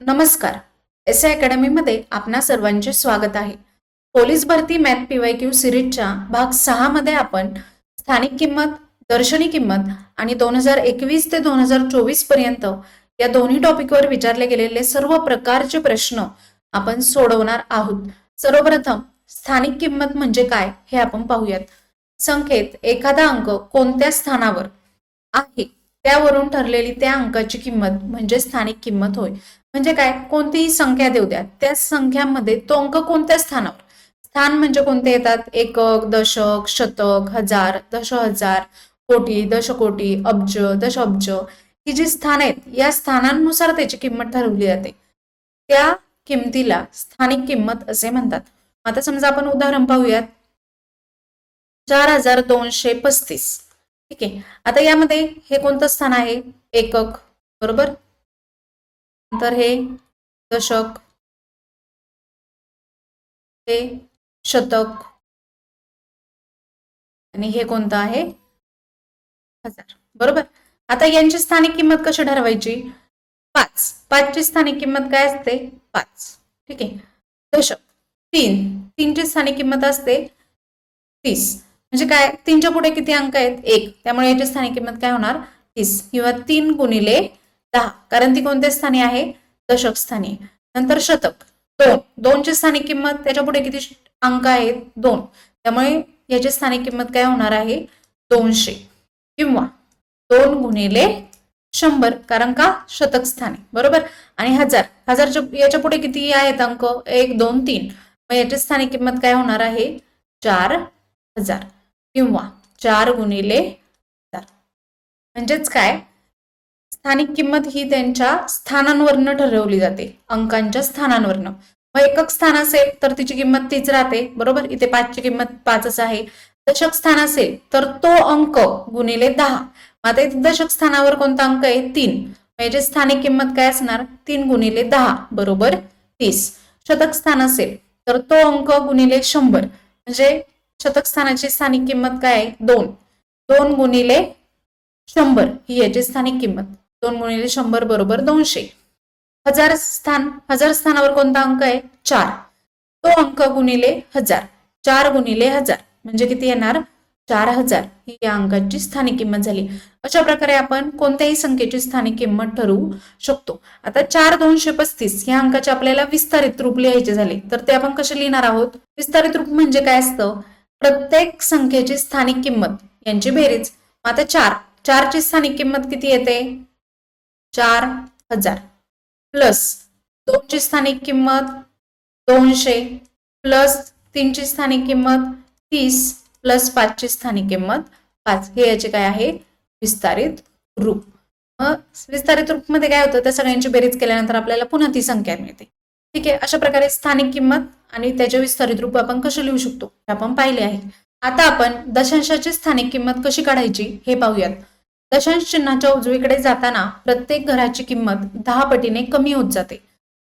नमस्कार. एसए अकॅडमीमध्ये आपणा सर्वांचे स्वागत आहे. पोलीस भरती मॅथ पीवायक्यू सिरीजच्या भाग 6 मध्ये आपण स्थानिक किंमत, दर्शनी किंमत आणि 2021 ते 2024 पर्यंत या दोन्ही टॉपिकवर विचारले गेलेले सर्व प्रकारचे प्रश्न आपण सोडवणार आहोत. सर्वप्रथम स्थानिक किंमत म्हणजे काय हे आपण पाहूयात. संख्येत एखादा अंक कोणत्या स्थानावर आहे त्यावरून ठरलेली त्या अंकाची किंमत म्हणजे स्थानिक किंमत होय. म्हणजे काय, कोणतीही संख्या देऊ द्या, त्या संख्यामध्ये तो अंक कोणत्या स्थानावर, स्थान म्हणजे कोणते येतात, एकक, दशक, शतक, हजार, दशहजार, कोटी, दशकोटी, अब्ज, दशअब्ज, ही जी स्थान आहेत या स्थानांनुसार त्याची किंमत ठरवली जाते. त्या किमतीला स्थानिक किंमत असे म्हणतात. आता समजा आपण उदाहरण पाहूयात. 4235. ठीक आहे. आता यामध्ये हे कोणतं स्थान आहे, एकक, बरोबर. नंतर हे दशक, हे शतक आणि हे कोणतं आहे, हजार, बरोबर. आता यांची स्थानिक किंमत कशी ठरवायची, 5 ची स्थानिक किंमत काय असते, 5. ठीक आहे. दशक 3 ची स्थानिक किंमत असते 30. म्हणजे काय, 3च्या पुढे किती अंक आहेत, 1, त्यामुळे याची स्थानिक किंमत काय होणार, 30 किंवा 3 गुणिले 10, कारण ती कोणत्या स्थानी आहे, दशक स्थानी. नंतर शतक 2 ची स्थानिक किंमत, त्याच्या पुढे किती अंक आहेत, 2, त्यामुळे याची स्थानिक किंमत काय होणार आहे, 200 किंवा 2 गुणिले 100, कारण का शतक स्थानी, बरोबर. आणि हजारच्या याच्या पुढे किती आहेत अंक, 1, 2, 3, मग याची स्थानिक किंमत काय होणार आहे, 4000 किंवा 4 गुणिले 1000. म्हणजेच काय, स्थानिक किंमत ही त्यांच्या स्थानांवरनं ठरवली जाते, अंकांच्या स्थानांवरनं. मग एकक स्थान असेल तर तिची किंमत 30 राहते, बरोबर. इथे 5 ची किंमत 5च आहे. दशक स्थान असेल तर तो अंक गुणिले 10. आता इथे दशक स्थानावर कोणता अंक आहे, 3, याची स्थानिक किंमत काय असणार, 3 गुणिले 10 बरोबर 30. शतक स्थान असेल तर तो अंक गुणिले 100, म्हणजे शतक स्थानाची स्थानिक किंमत काय आहे, 2 गुणिले 100 ही याची स्थानिक किंमत, 2 गुणिले 100 बरोबर 200. हजार स्थानावर कोणता अंक आहे, 4, तो अंक गुणिले 1000, 4 गुणिले 1000 म्हणजे किती येणार, 4000 ही या अंकाची स्थानिक किंमत झाली. अशा प्रकारे आपण कोणत्याही संख्येची स्थानिक किंमत ठरवू शकतो. आता 4235 या अंकाचे आपल्याला विस्तारित रूप लिहायचे झाले तर ते आपण कसे लिहिणार आहोत. विस्तारित रूप म्हणजे काय असतं, प्रत्येक संख्येची स्थानिक किंमत यांची बेरीज. आता 4 ची स्थानिक किंमत किती येते, 4000 प्लस 2 ची स्थानिक किंमत 200 प्लस 3 ची स्थानिक किंमत 30 प्लस 5 ची स्थानिक किंमत 5, हे याचे काय आहे, विस्तारित रूप. विस्तारित रूप मध्ये काय होतं, त्या सगळ्यांची बेरीज केल्यानंतर आपल्याला पुन्हा ती संख्या मिळते. ठीक आहे. अशा प्रकारे स्थानिक किंमत आणि त्याचे विस्तारित रूप आपण कसे लिहू शकतो हे आपण पाहिले आहे. आता आपण दशांशाची स्थानिक किंमत कशी काढायची हे पाहूयात. दशांश चिन्हाच्या उजवीकडे जाताना प्रत्येक घराची किंमत 10 पटीने कमी होत जाते.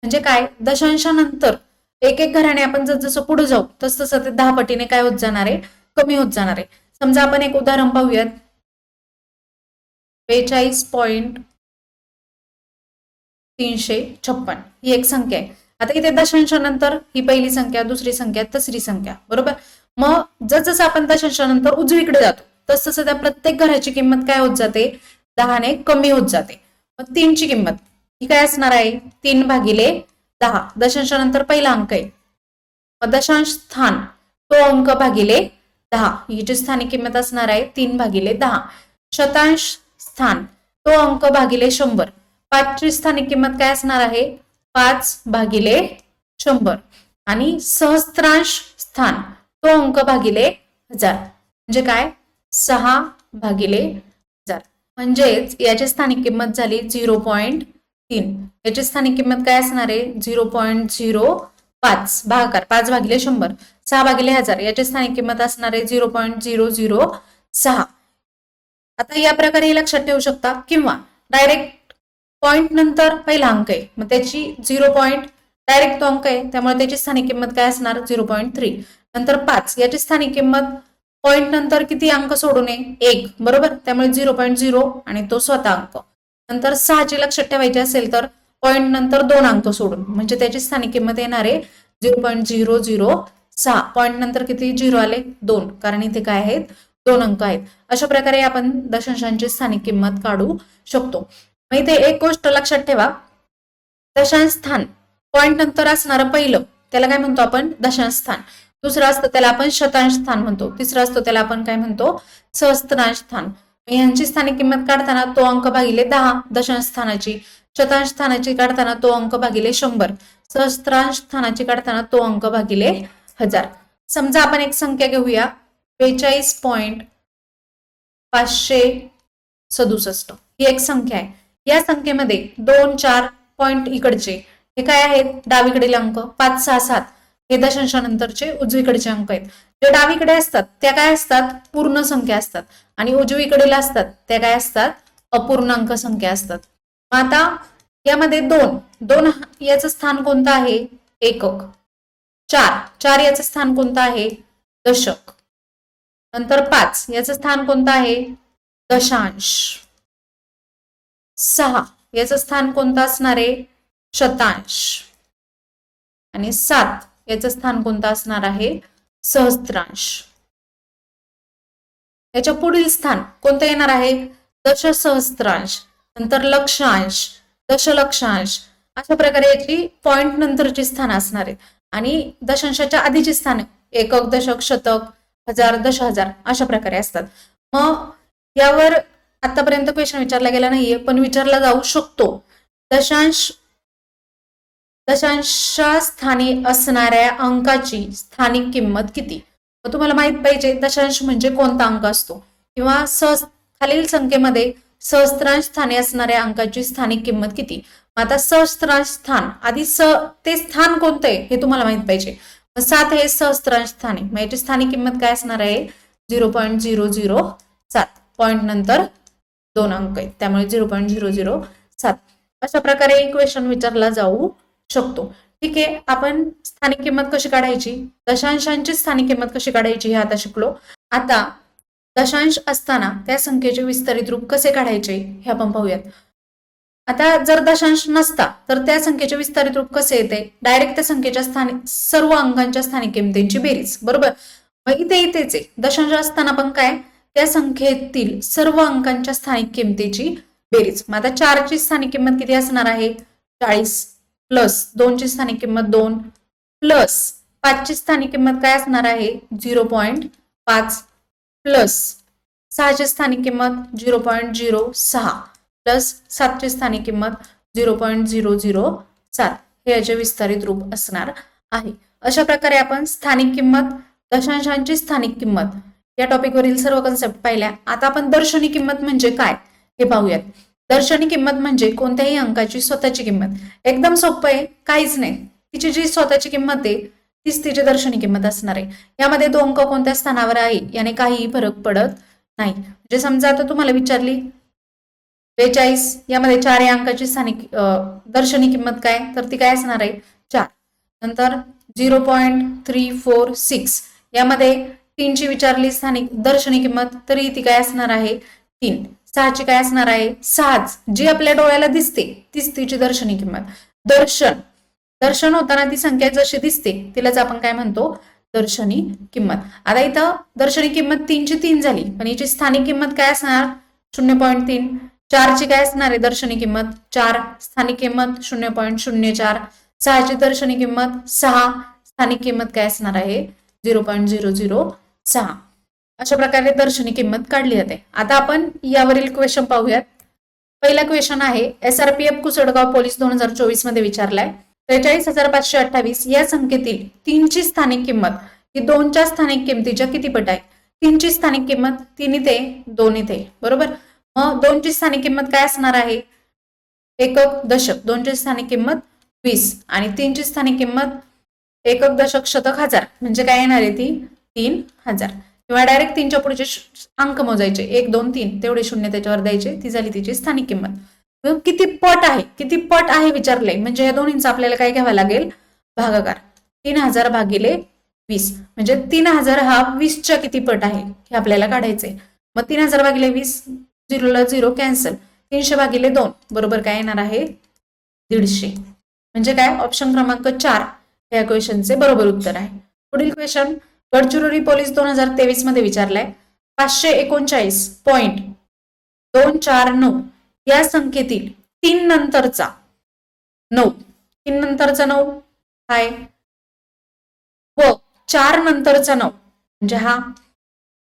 म्हणजे काय, दशांशानंतर एक एक घराने आपण जसं पुढे जाऊ तसं ते 10 पटीने काय होत जाणार आहे, कमी होत जाणार आहे. समजा आपण एक उदाहरण पाहूयात. 42.356 ही एक संख्या आहे. आता इथे दशांशानंतर ही पहिली संख्या, दुसरी संख्या, तिसरी संख्या, बरोबर. मग जसं आपण दशांशानंतर उजवीकडे जातो तसं त्या प्रत्येक घराची किंमत काय होत जाते, 10 ने कमी होत जाते. मग 3 ची किंमत ही काय असणार आहे, 3 भागिले 10, दशांशानंतर पहिला अंक आहे, मग दशांश स्थान तो अंक भागिले 10 हिची स्थानिक किंमत असणार आहे 3 भागिले 10. शतांश स्थान तो अंक भागिले 100, 5 ची स्थानिक किंमत काय असणार आहे, 5 भागिले 100 आणि सहस्त्रांश स्थान तो अंक भागिले 1000 म्हणजे काय, 6 भागिले 1000. म्हणजेच याची स्थानिक किंमत झाली 0.3. याची स्थानिक किंमत काय असणार आहे, 0.05 भागाकार 5 भागिले 100, 6 भागिले 1000 याची स्थानिक किंमत असणार आहे 0.006. आता या प्रकारे लक्षात ठेवू शकता किंवा डायरेक्ट पॉइंट नंतर पहिला अंक आहे मग त्याची 0 पॉइंट डायरेक्ट तो अंक आहे त्यामुळे त्याची स्थानिक किंमत काय असणार, 0.3. नंतर 5 याची स्थानिक किंमत पॉइंट नंतर किती अंक सोडू नये, 1, बरोबर, त्यामुळे 0.0 आणि तो स्वतः अंक. नंतर 6 ची लक्षात ठेवायची असेल तर पॉईंट नंतर 2 अंक सोडून, म्हणजे त्याची स्थानिक किंमत येणार आहे 0.006. पॉईंट नंतर किती झिरो आले 2, कारण इथे काय आहेत 2 अंक आहेत. अशा प्रकारे आपण दशांशांची स्थानिक किंमत काढू शकतो. मग इथे एक गोष्ट लक्षात ठेवा, दशांश स्थान पॉईंट नंतर असणारं पहिलं त्याला काय म्हणतो आपण दशांश स्थान, दुसरं असतं त्याला आपण शतांश स्थान म्हणतो, तिसरं असतो त्याला आपण काय म्हणतो सहस्त्रांश स्थान. यांची स्थानिक किंमत काढताना तो अंक भागिले 10 दशांश स्थानाची, शतांश स्थानाची काढताना तो अंक भागिले 100, सहस्त्रांश स्थानाची काढताना तो अंक भागिले 1000. समजा आपण एक संख्या घेऊया 42.567 ही एक संख्या आहे. या संख्येमध्ये 2, 4 पॉइंट इकडचे हे काय आहेत डावीकडील अंक, 5, 6, 7 हे दशांशानंतरचे उजवीकडचे अंक आहेत. जे डावीकडे असतात त्या काय असतात पूर्ण संख्या असतात आणि उजवीकडील असतात त्या काय असतात अपूर्णांक संख्या असतात. आता यामध्ये 2 याचं स्थान कोणतं आहे एकक, 4 याचं स्थान कोणतं आहे दशक, नंतर 5 याचं स्थान कोणतं आहे दशांश, 6 याचं स्थान कोणतं असणार आहे शतांश आणि 7 याचं स्थान कोणतं असणार आहे सहस्त्रांश. याच्या पुढील स्थान कोणतं येणार आहे दशसहस्त्रांश, नंतर लक्षांश, दशलक्षांश. अशा प्रकारे याची पॉइंट नंतरची स्थान असणार आहेत आणि दशांशाच्या आधीची स्थान एकक, दशक, शतक, हजार, 10,000 अशा प्रकारे असतात. मग यावर आतापर्यंत क्वेश्चन विचारला गेला नाहीये पण विचारला जाऊ शकतो, दशांशास्थानी असणाऱ्या अंकाची स्थानिक किंमत किती. मग तुम्हाला माहित पाहिजे दशांश म्हणजे कोणता अंक असतो किंवा खालील संख्येमध्ये सहस्त्रांश स्थानी असणाऱ्या अंकाची स्थानिक किंमत किती. आता सहस्त्रांश स्थान आधी ते स्थान कोणतं आहे हे तुम्हाला माहित पाहिजे. 7 हे सहस्त्रांश स्थान आहे, मग याची स्थानिक किंमत काय असणार आहे 0.007. पॉइंट नंतर 2 अंक आहेत त्यामुळे 0.007. अशा प्रकारे इक्वेशन विचारला जाऊ शकतो. ठीक आहे, आपण स्थानिक किंमत कशी काढायची, दशांशांची स्थानिक किंमत कशी काढायची हे आता शिकलो. आता दशांश असताना त्या संख्येचे विस्तारित रूप कसे काढायचे हे आपण पाहूयात. आता जर दशांश नसता तर त्या संख्येचे विस्तारित रूप कसे येते, डायरेक्ट त्या संख्येच्या स्थानिक सर्व अंकांच्या स्थानिक किमतींची बेरीज, बरोबर. मग इथेच आहे दशांश असताना पण काय त्या संख्येतील सर्व अंकांच्या स्थानिक किमतीची बेरीज. मग आता 4 ची स्थानिक किंमत किती असणार आहे 40 प्लस 2 ची स्थानिक किंमत 2 प्लस 5 ची स्थानिक किंमत काय असणार आहे 0.5 प्लस 6 ची स्थानिक किंमत 0.06 प्लस 7 ची स्थानिक किंमत 0.007 हे याचे विस्तारित रूप असणार आहे. अशा प्रकारे आपण स्थानिक किंमत, दशांशांची स्थानिक किंमत या टॉपिकवरील सर्व कन्सेप्ट पाहिल्या. आता आपण दर्शनी किंमत म्हणजे काय हे पाहूयात. दर्शनी किंमत म्हणजे कोणत्याही अंकाची स्वतःची किंमत. एकदम सोपं आहे, काहीच नाही. तिची जी स्वतःची किंमत आहे तीच तिची दर्शनी किंमत असणार आहे. यामध्ये 2 अंक कोणत्या स्थानावर आहे याने काहीही फरक पडत नाही. म्हणजे समजा आता तुम्हाला विचारली 42 यामध्ये 4 या अंकाची स्थानिक दर्शनी किंमत काय तर ती काय असणार आहे 4. नंतर 0.346 यामध्ये 3 ची विचारली स्थानिक दर्शनी किंमत तरी ती काय असणार आहे 3. 6 ची काय असणार आहे 6, जी आपल्या डोळ्याला दिसते तीच तिची दर्शनी किंमत. दर्शन होताना ती संख्या जशी दिसते तिलाच आपण काय म्हणतो दर्शनी किंमत. आता इथं दर्शनी किंमत 3 ची 3 झाली पण याची स्थानिक किंमत काय असणार 0.3. 4 ची काय असणार आहे दर्शनी किंमत 4, स्थानिक किंमत 0.04. 6 ची दर्शनी किंमत 6, स्थानिक किंमत काय असणार आहे 0.006. अशा प्रकारे दर्शनी किंमत काढली जाते. आता आपण यावरील क्वेश्चन पाहूयात. पहिला क्वेश्चन आहे SRPF कुसडगाव पोलीस 2024 मध्ये विचारलाय 43,528 या संख्येतील 3 ची स्थानिक किंमत ही 2 च्या स्थानिक किमतीच्या किती पट आहे. 3 ची स्थानिक किंमत 3 इथे 2 इथे, बरोबर. मग 2 ची स्थानिक किंमत काय असणार आहे एकक, दशक. 2 ची स्थानिक किंमत 20 आणि 3 ची स्थानिक किंमत एकक, दशक, शतक, हजार म्हणजे काय येणार आहे ती 3000. किंवा डायरेक्ट 3च्या पुढचे अंक मोजायचे 1, 2, 3 तेवढे शून्य त्याच्यावर द्यायचे, ती झाली तिची स्थानिक किंमत. किती पट आहे विचारले म्हणजे या दोन्हींचा आपल्याला काय घ्यावा लागेल भागाकार. 3000 भागिले 20 म्हणजे 3000 हा 20 च्या किती पट आहे हे आपल्याला काढायचंय. मग 3000 भागिले 20 0 ला 0 कॅन्सल. 300 भागिले 2 बरोबर काय येणार आहे 150. म्हणजे काय, ऑप्शन क्रमांक 4 या क्वेश्चनचे बरोबर उत्तर आहे. पुढील क्वेश्चन गडचिरोली पोलीस 2023 मध्ये विचारलाय 539.249 या संख्येतील 3 नंतरचा 9 आहे व 4 नंतरचा 9 म्हणजे हा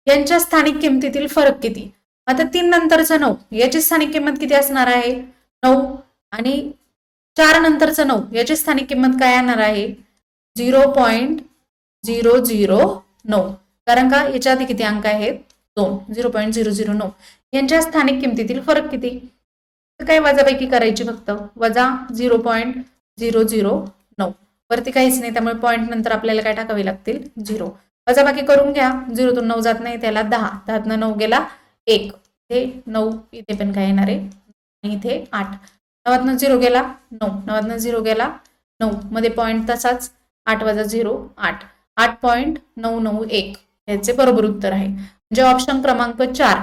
यांच्या स्थानिक किमतीतील फरक किती. आता 3 नंतरचा 9 याची स्थानिक किंमत किती असणार आहे 9 आणि 4 नंतरचा 9 याची स्थानिक किंमत काय येणार आहे 0.009. कारण का याच्या आधी किती अंक आहेत 2 0.009. यांच्या स्थानिक किमतीतील फरक किती. काय वजाबाकी करायची फक्त वजा 0.009 वरती काहीच नाही त्यामुळे पॉईंट नंतर आपल्याला काय टाकावे लागतील 0. वजाबाकी करून घ्या 0 तून 9 जात नाही त्याला 10 10 9 गेला 1 हे 9 इथे पण काय येणार आहे आणि इथे 8 9 0 गेला 9 9 0 गेला 9 मध्ये पॉईंट तसाच 8 वजा 0 8 8.991 याचे बरोबर उत्तर आहे. म्हणजे ऑप्शन क्रमांक 4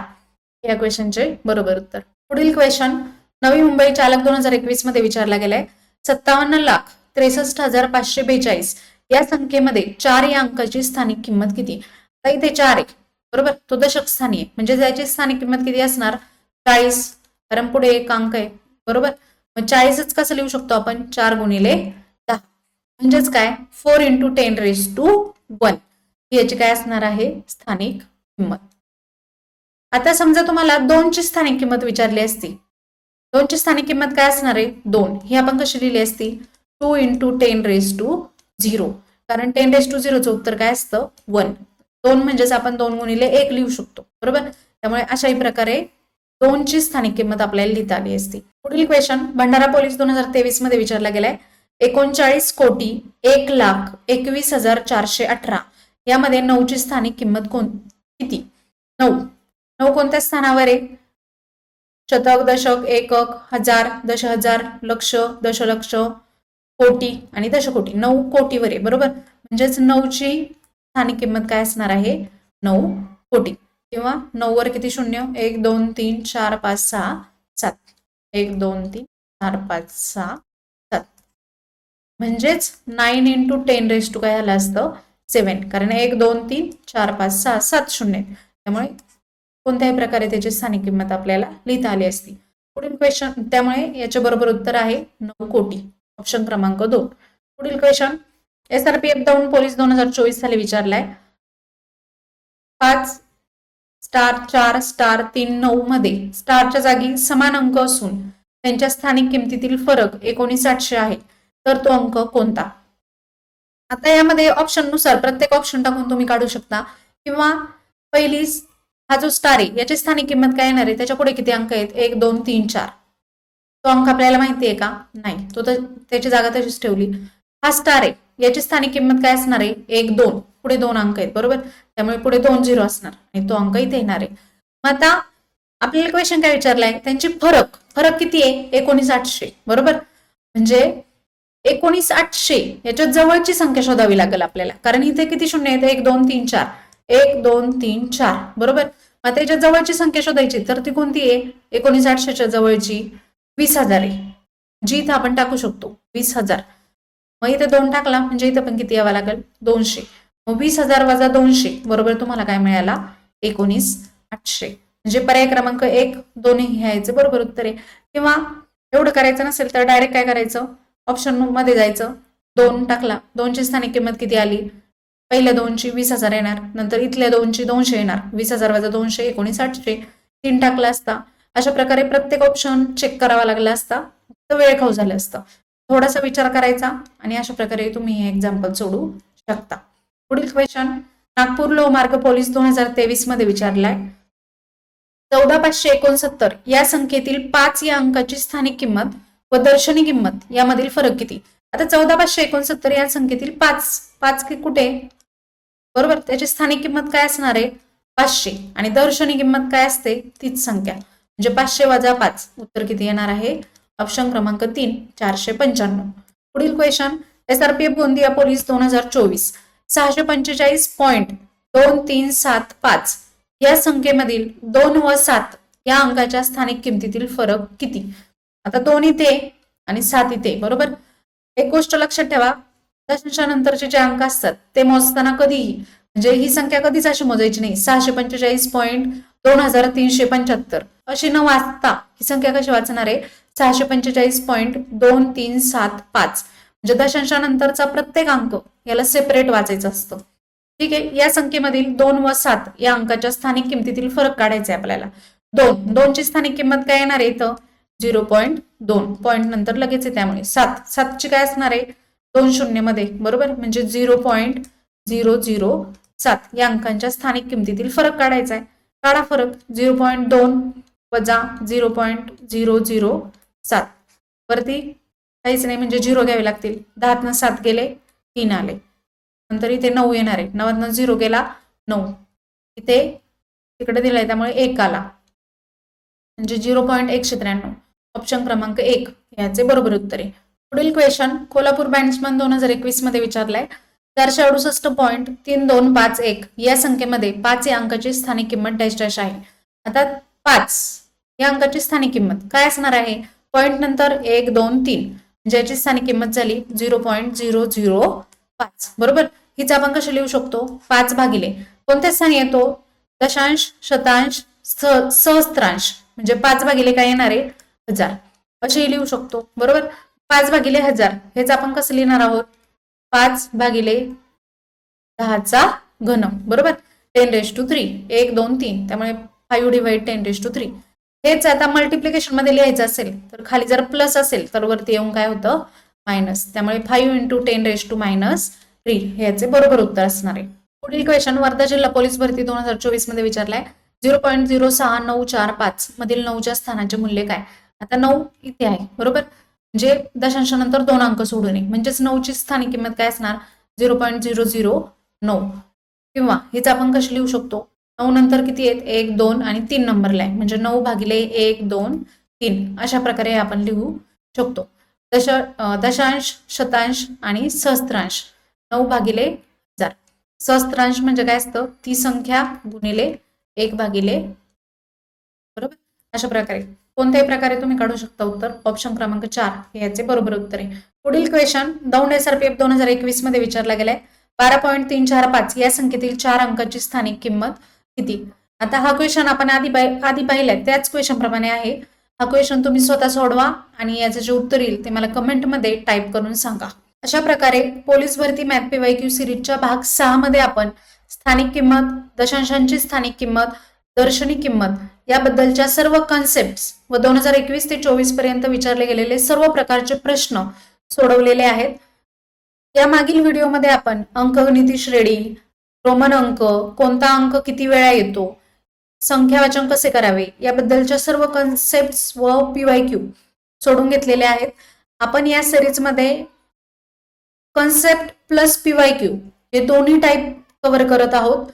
या क्वेश्चनचे बरोबर उत्तर. पुढील क्वेश्चन नवी मुंबई चालक 2021 मध्ये विचारला गेलाय 57,63,542 या संख्येमध्ये 4 या अंकाची स्थानिक किंमत किती. आता इथे 4 आहे बरोबर तो दशक स्थानी आहे म्हणजे त्याची स्थानिक किंमत किती असणार 40 कारण पुढे एक अंक आहे बरोबर. मग 40च कसं लिहू शकतो आपण 4 गुणिले 10 म्हणजेच काय 4 × 10⁻1 याची काय असणार आहे स्थानिक किंमत. आता समजा तुम्हाला 2 ची स्थानिक किंमत विचारली असती 2 ची स्थानिक किंमत काय असणार आहे 2 ही आपण कशी लिहिली असती 2 × 10⁻0 कारण 10⁻0 चं उत्तर काय असतं 1. 2 म्हणजेच आपण 2 गुणिले 1 लिहू शकतो बरोबर. त्यामुळे अशाही प्रकारे 2 ची स्थानिक किंमत आपल्याला लिहिता आली असती. पुढील क्वेश्चन भंडारा पोलीस 2023 मध्ये विचारला गेलाय 39,21,418 यामध्ये 9 ची स्थानिक किंमत किती. 9 कोणत्या स्थानावर आहे शतक दशक एकक हजार दशहजार लक्ष दशलक्ष कोटी आणि दशकोटी 9 कोटीवर आहे बरोबर. म्हणजेच 9 ची स्थानिक किंमत काय असणार आहे 9 कोटी किंवा 9 वर किती शून्य 1 2 3 4 5 6 7 1 2 3 4 5 6 7 म्हणजेच 9 × 10 काय झालं असतं 7 कारण 1 2 3 4 5 6 7 शून्य त्यामुळे कोणत्याही प्रकारे त्याची स्थानिक किंमत आपल्याला लिहिता आली असती. पुढील क्वेश्चन त्यामुळे याचे बरोबर उत्तर आहे 9 कोटी ऑप्शन क्रमांक 2. पुढील क्वेश्चन SRPF दौंड पोलीस 2024 साली विचारलाय 5*4*3 मध्ये स्टारच्या जागी समान अंक असून त्यांच्या स्थानिक किमतीतील फरक 19,800 आहे तर तो अंक कोणता. आता यामध्ये ऑप्शन नुसार प्रत्येक ऑप्शन टाकून तुम्ही काढू शकता किंवा पहिली हा जो स्टार आहे याची स्थानिक किंमत काय येणार आहे त्याच्या पुढे किती अंक आहेत 1 2 3 4 तो अंक आपल्याला माहिती आहे का नाही तो तर त्याची जागा तशीच ठेवली. हा स्टार आहे याची स्थानिक किंमत काय असणार आहे 1 2 पुढे 2 अंक आहेत बरोबर त्यामुळे पुढे 2 0 असणार आणि तो अंक इथे येणार आहे. मग आता आपल्याला क्वेश्चन काय विचारलाय त्यांची फरक किती आहे 19,800 बरोबर. म्हणजे 19,800 याच्या जवळची संख्या शोधावी लागेल आपल्याला कारण इथे किती शून्य आहेत 1 2 3 4 1 2 3 4 बरोबर. मग त्याच्या जवळची संख्या शोधायची तर ती कोणती आहे 19,800च्या जवळची 20,000 आहे जी इथं आपण टाकू शकतो 20,000. मग इथे 2 टाकला म्हणजे इथं पण किती यावं लागेल 200. मग 20,000 वजा 200 बरोबर तुम्हाला काय मिळाला 19,800. म्हणजे पर्याय क्रमांक 1 दोन्ही यायचं बरोबर उत्तर आहे. किंवा एवढं करायचं नसेल तर डायरेक्ट काय करायचं ऑप्शन मध्ये जायचं 2 टाकला 2 ची स्थानिक किंमत किती आली पहिल्या 2 ची 20,000 येणार नंतर इथल्या 2 ची 200 येणार 20,000 वजा 200 19,800 3 टाकला असता. अशा प्रकारे प्रत्येक ऑप्शन चेक करावा लागला असता तर वेळ खाऊ झालं असतं. थोडासा विचार करायचा आणि अशा प्रकारे तुम्ही हे एक्झाम्पल सोडू शकता. पुढील क्वेश्चन नागपूर लोहमार्ग पोलीस 2023 मध्ये विचारलाय 14,569 या संख्येतील 5 या अंकाची स्थानिक किंमत व दर्शनी किंमत यामधील फरक किती. आता 14,569 या संख्येतील 5 कुठे बरोबर त्याची स्थानिक किंमत काय असणार आहे 500 आणि दर्शनी किंमत काय असते तीच संख्या म्हणजे 500 वजा 5 उत्तर किती येणार आहे ऑप्शन क्रमांक 3 495. पुढील क्वेश्चन SRPF गोंदिया पोलीस 2024 645.2375 या संख्येमधील 2 व 7 या अंकाच्या स्थानिक किमतीतील फरक किती. आता 2 इथे आणि 7 इथे, बरोबर. एक गोष्ट लक्षात ठेवा, दशांशानंतरचे जे अंक असतात ते मोजताना कधीही, म्हणजे ही संख्या कधीच अशी मोजायची नाही 645.2375 अशी न वाचता ही संख्या कशी वाचणार आहे 645.2375, म्हणजे दशांशानंतरचा प्रत्येक अंक याला सेपरेट वाचायचं असतं. ठीक आहे. या संख्येमधील 2 व 7 या अंकाच्या स्थानिक किमतीतील फरक काढायचा आहे आपल्याला. 2 ची स्थानिक किंमत काय येणार आहे इथं 0.2, पॉईंट नंतर लगेच आहे त्यामुळे 7 ची काय असणार आहे 2 शून्यमध्ये, बरोबर, म्हणजे 0.007 या अंकांच्या स्थानिक किमतीतील फरक काढायचा आहे. काढा फरक 0.2 वजा 0.007 वरती काहीच नाही म्हणजे 0 घ्यावे लागतील. 10 7 गेले 3 आले, नंतर इथे 9 येणार आहे, 9 0 गेला 9, इथे तिकडे दिलाय त्यामुळे 1 आला, म्हणजे 0.193. ऑप्शन क्रमांक 1 याचे बरोबर उत्तर आहे. पुढील क्वेश्चन कोल्हापूर बँड्समन 2021 मध्ये विचारलाय. 468.3251 या संख्येमध्ये 5 या अंकाची स्थानिक किंमत डॅश डॅश आहे. आता 5 या अंकाची स्थानिक किंमत काय असणार आहे, पॉईंट नंतर 1 2 3, ज्याची स्थानिक किंमत झाली 0.005, बरोबर. हीच आपण कशी लिहू शकतो 5 भागिले कोणत्या स्थानी येतो दशांश, शतांश, सहस्त्रांश, म्हणजे 5 भागिले काय येणार आहे 1000 असे लिहू शकतो, बरोबर. 5 भागिले 1000 हेच आपण कसं लिहिणार आहोत 5 भागिले 10 घन, बरोबर. 10⁻³ 1 2 3, त्यामुळे 5 डिवाइड 10⁻³. हेच आता मल्टिप्लिकेशन मध्ये लिहायचं असेल तर खाली जर प्लस असेल तर वरती येऊन काय होतं मायनस, त्यामुळे 5 × 10⁻³ हे याचे बरोबर उत्तर असणार आहे. पुढील क्वेश्चन वर्धा जिल्हा पोलीस भरती 2024 मध्ये विचारलाय. 0.06945 मधील 9च्या स्थानाचे मूल्य काय. आता 9 इथे आहे, बरोबर, म्हणजे दशांशानंतर 2 अंक सोडू नये, म्हणजेच 9 ची स्थानिक किंमत काय असणार 0.009, किंवा हेच आपण कशी लिहू शकतो 9 नंतर किती आहेत 1 2 आणि 3 नंबरला आहे, म्हणजे 9 भागिले 1 2 3 अशा प्रकारे आपण लिहू शकतो. दशांश, शतांश आणि सहस्त्रांश 9 भागिले 1000. सहस्त्रांश म्हणजे काय असतं ती संख्या गुणिले 1 भागिले, बरोबर. अशा प्रकारे कोणत्याही प्रकारे तुम्ही काढू शकता उत्तर. ऑप्शन क्रमांक 4 हे याचे बरोबर उत्तर आहे. पुढील क्वेश्चन दौंड SRPF 2021 मध्ये विचारला गेलाय. 12.345 या संख्येतील 4 अंकाची स्थानिक किंमत किती. आता हा क्वेश्चन आपण आधी पाहिलाय त्याच क्वेश्चन प्रमाणे आहे. हा क्वेश्चन तुम्ही स्वतः सोडवा आणि याचे जे उत्तर येईल ते मला कमेंटमध्ये टाईप करून सांगा. अशा प्रकारे पोलीस भरती मॅथ PYQ सिरीजच्या भाग 6 मध्ये आपण स्थानिक किंमत, दशांशांची स्थानिक किंमत, दर्शनी किंमत याबद्दलच्या सर्व कन्सेप्ट्स व 2021 ते 24 पर्यंत विचारले गेलेले सर्व प्रकारचे प्रश्न सोडवलेले आहेत. या मागील व्हिडिओमध्ये आपण अंकगणिती श्रेणी, रोमन अंक, कोणता अंक किती वेळा येतो, संख्यावाचन कसे करावे याबद्दलच्या सर्व कन्सेप्ट्स व PYQ सोडून घेतलेले आहेत. आपण या सिरीजमध्ये कन्सेप्ट प्लस PYQ हे दोन्ही टाईप कव्हर करत आहोत.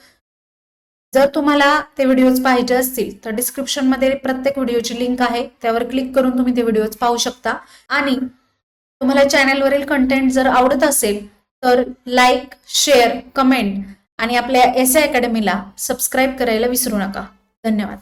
जर तुम्हाला ते व्हिडिओज पाहिजे असतील तर डिस्क्रिप्शन मध्ये प्रत्येक व्हिडिओची लिंक आहे, त्यावर क्लिक करून तुम्ही ते व्हिडिओज पाहू शकता. आणि तुम्हाला चॅनलवरील कंटेंट जर आवडत असेल तर लाईक, शेअर, कमेंट आणि आपल्या SI अकॅडमीला सबस्क्राईब करायला विसरू नका. धन्यवाद.